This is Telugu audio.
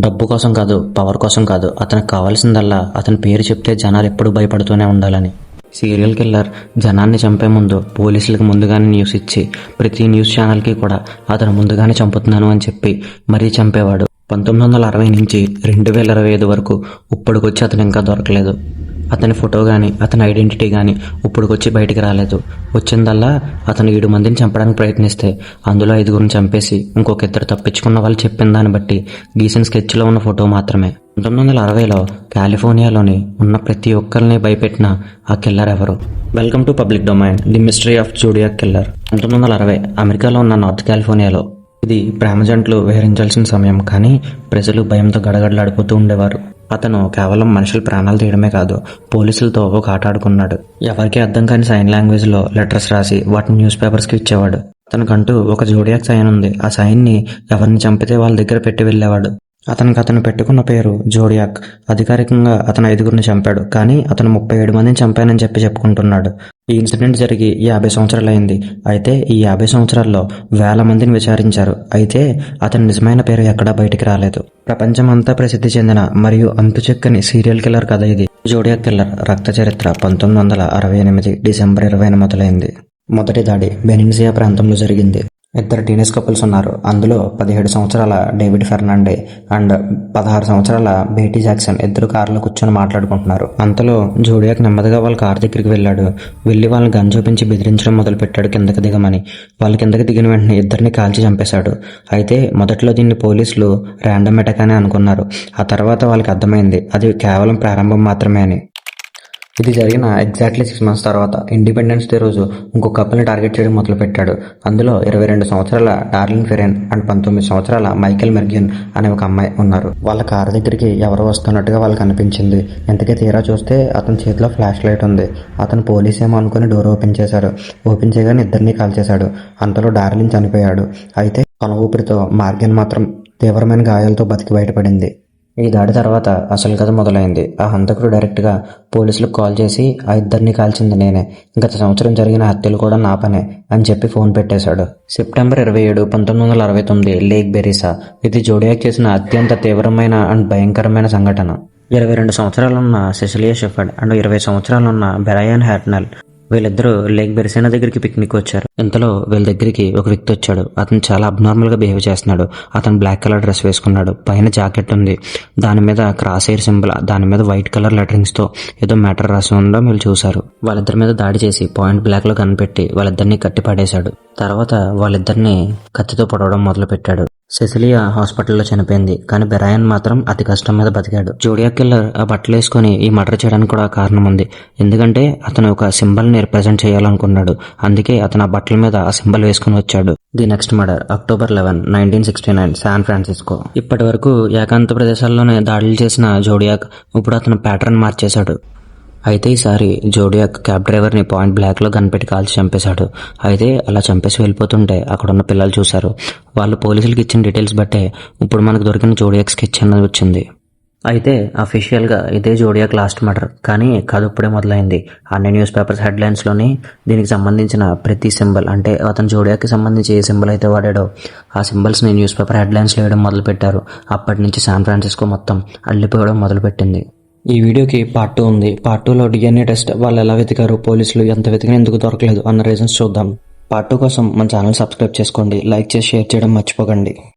డబ్బు కోసం కాదు, పవర్ కోసం కాదు, అతనికి కావాల్సిందల్లా అతని పేరు చెప్తే జనాలు ఎప్పుడూ భయపడుతూనే ఉండాలని. సీరియల్ కిల్లర్ జనాన్ని చంపే ముందు పోలీసులకు ముందుగానే న్యూస్ ఇచ్చి ప్రతి న్యూస్ ఛానల్కి కూడా అతను ముందుగానే చంపుతున్నాను అని చెప్పి మరీ చంపేవాడు. 1960 నుంచి 2025 వరకు ఇప్పటికొచ్చి అతను ఇంకా దొరకలేదు. అతని ఫోటో కానీ అతని ఐడెంటిటీ కానీ ఇప్పటికొచ్చి బయటికి రాలేదు. వచ్చిందల్లా అతను 7 మందిని చంపడానికి ప్రయత్నిస్తే అందులో 5గురిని చంపేసి ఇంకొక 2 తప్పించుకున్న వాళ్ళు చెప్పిన దాన్ని బట్టి గీసిన స్కెచ్లో ఉన్న ఫోటో మాత్రమే. 1960లో కాలిఫోర్నియాలోని ఉన్న ప్రతి ఒక్కరిని భయపెట్టిన ఆ కిల్లర్ ఎవరు? Welcome to public domain, the mystery of zodiac killer. 1960 అమెరికాలో ఉన్న నార్త్ కాలిఫోర్నియాలో ఇది ప్రేమ జంటలు విహరించాల్సిన సమయం, కానీ ప్రజలు భయంతో గడగడలాడిపోతూ ఉండేవారు. అతను కేవలం మనుషుల ప్రాణాలు తీయడమే కాదు, పోలీసులతో ఒక ఆట ఆడుకున్నాడు. ఎవరికి అర్థం కాని సైన్ లాంగ్వేజ్లో లెటర్స్ రాసి వాటిని న్యూస్ పేపర్స్కి ఇచ్చేవాడు. తనకంటూ ఒక జోడియాక్ సైన్ ఉంది. ఆ సైన్ని ఎవరిని చంపితే వాళ్ళ దగ్గర పెట్టి వెళ్ళేవాడు. అతను పెట్టుకున్న పేరు జోడియాక్. అధికారికంగా అతను 5గురిని చంపాడు, కానీ అతను 37 మందిని చంపానని చెప్పుకుంటున్నాడు. ఈ ఇన్సిడెంట్ జరిగి 50 సంవత్సరాలైంది. అయితే ఈ 50 సంవత్సరాల్లో వేల మందిని విచారించారు. అయితే అతని నిజమైన పేరు ఎక్కడా బయటికి రాలేదు. ప్రపంచమంతా ప్రసిద్ధి చెందిన మరియు అంతుచెక్కని సీరియల్ కిల్లర్ కథ ఇది. జోడియాక్ కిల్లర్ రక్త చరిత్ర 1968 డిసెంబర్ 20న మొదలైంది. మొదటి దాడి బెనిన్సియా ప్రాంతంలో జరిగింది. 2 టీనేజ్ కపుల్స్ ఉన్నారు. అందులో 17 సంవత్సరాల డేవిడ్ ఫెర్నాండే అండ్ 16 సంవత్సరాల బేటీ జాక్సన్ ఇద్దరు కారులో కూర్చొని మాట్లాడుకుంటున్నారు. అంతలో జోడియాక్ నెమ్మదిగా వాళ్ళ కారు దగ్గరికి వెళ్ళి వాళ్ళని గన్ చూపించి బెదిరించడం మొదలుపెట్టాడు కిందకి దిగమని. వాళ్ళ కిందకి దిగిన వెంటనే ఇద్దరిని కాల్చి చంపేశాడు. అయితే మొదట్లో దీన్ని పోలీసులు ర్యాండమ్ అటాక్ అని అనుకున్నారు. ఆ తర్వాత వాళ్ళకి అర్థమైంది అది కేవలం ప్రారంభం మాత్రమే అని. ఇది జరిగిన ఎగ్జాక్ట్లీ 6 months తర్వాత ఇండిపెండెన్స్ డే రోజు ఇంకో కపుల్ని టార్గెట్ చేయడం మొదలుపెట్టాడు. అందులో 22 సంవత్సరాల డార్లిన్ ఫెరెన్ అండ్ 19 సంవత్సరాల మైకేల్ మెర్గిన్ అనే ఒక అమ్మాయి ఉన్నారు. వాళ్ళ కారు దగ్గరికి ఎవరో వస్తున్నట్టుగా వాళ్ళకి అనిపించింది. ఇంతకీ తీరా చూస్తే అతని చేతిలో ఫ్లాష్ లైట్ ఉంది. అతను పోలీస్ ఏమో అనుకుని డోర్ ఓపెన్ చేశాడు. ఓపెన్ చేయగానే ఇద్దరిని కాల్చేశాడు. అంతలో డార్లిన్ చనిపోయాడు. అయితే కొన ఊపిరితో మార్గన్ మాత్రం తీవ్రమైన గాయాలతో బతికి బయటపడింది. ఈ దాడి తర్వాత అసలు కథ మొదలైంది. ఆ హంతకుడు డైరెక్ట్గా పోలీసులకు కాల్ చేసి ఆ ఇద్దరిని కాల్చింది నేనే, గత సంవత్సరం జరిగిన హత్యలు కూడా నా పనే అని చెప్పి ఫోన్ పెట్టేశాడు. September 27, 1969 lake Berryessa. ఇది జోడియాక్ చేసిన అత్యంత తీవ్రమైన అండ్ భయంకరమైన సంఘటన. 22 సంవత్సరాలున్న సెసిలియా షెఫర్డ్ అండ్ 20 సంవత్సరాలున్న బ్రయాన్ హ్యాట్నెల్ వీళ్ళిద్దరూ లేక్ బెరిసినా దగ్గరికి పిక్నిక్ వచ్చారు. ఇంతలో వీళ్ళ దగ్గరికి ఒక వ్యక్తి వచ్చాడు. అతను చాలా అబ్నార్మల్గా బిహేవ్ చేస్తున్నాడు. అతను బ్లాక్ కలర్ డ్రెస్ వేసుకున్నాడు. పైన జాకెట్ ఉంది. దాని మీద క్రాస్ ఎయిర్ సింబల్, దాని మీద వైట్ కలర్ లెటరింగ్స్తో ఏదో మ్యాటర్ రాసి ఉండడం వీళ్ళు చూశారు. వాళ్ళిద్దరి మీద దాడి చేసి పాయింట్ బ్లాక్లో కనిపెట్టి వాళ్ళిద్దరిని కట్టి పడేశాడు. తర్వాత వాళ్ళిద్దరిని కత్తితో పొడవడం మొదలుపెట్టాడు. సెసిలియా హాస్పిటల్లో చనిపోయింది, కానీ బ్రయాన్ మాత్రం అతి కష్టం మీద బతికాడు. జోడియాక్ కిల్లర్ ఆ బట్టలు వేసుకొని ఈ మర్డర్ చేయడానికి కూడా కారణం ఉంది. ఎందుకంటే అతను ఒక సింబల్ని రిప్రజెంట్ చేయాలనుకున్నాడు. అందుకే అతను ఆ బట్టల మీద ఆ సింబల్ వేసుకుని వచ్చాడు. The next murder October 11, 1969 San Francisco. ఇప్పటి వరకు ఏకాంత ప్రదేశాల్లోనే దాడులు చేసిన జోడియాక్ ఇప్పుడు అతను ప్యాటర్న్ మార్చేశాడు. అయితే ఈసారి జోడియాక్ క్యాబ్ డ్రైవర్ని పాయింట్ బ్లాక్లో కనిపెట్టి కాల్చి చంపేశాడు. అయితే అలా చంపేసి వెళ్ళిపోతుంటే అక్కడున్న పిల్లలు చూశారు. వాళ్ళు పోలీసులకు ఇచ్చిన డీటెయిల్స్ బట్టే ఇప్పుడు మనకు దొరికిన జోడియాక్ స్కెచ్ అన్నది వచ్చింది. అయితే అఫీషియల్గా ఇదే జోడియాక్ లాస్ట్ మర్డర్, కానీ కథ ఇప్పుడే మొదలైంది. అన్ని న్యూస్ పేపర్స్ హెడ్లైన్స్లోని దీనికి సంబంధించిన ప్రతి సింబల్, అంటే అతను జోడియాక్కి సంబంధించి ఏ సింబల్ అయితే వాడాడో ఆ సింబల్స్ని న్యూస్ పేపర్ హెడ్లైన్స్లో వేయడం మొదలుపెట్టారు. అప్పటి నుంచి శాన్ ఫ్రాన్సిస్కో మొత్తం అల్లిపోవడం మొదలుపెట్టింది. ఈ వీడియోకి పార్ట్ 2 ఉంది. పార్ట్ 2లో DNA టెస్ట్, వాళ్ళు ఎలా వెతికారు, పోలీసులు ఎంత వెతికినా ఎందుకు దొరకలేదు అన్న రీజన్స్ చూద్దాం. పార్ట్ 2 కోసం మన ఛానల్ సబ్స్క్రైబ్ చేసుకోండి, లైక్ చేసి షేర్ చేయడం మర్చిపోకండి.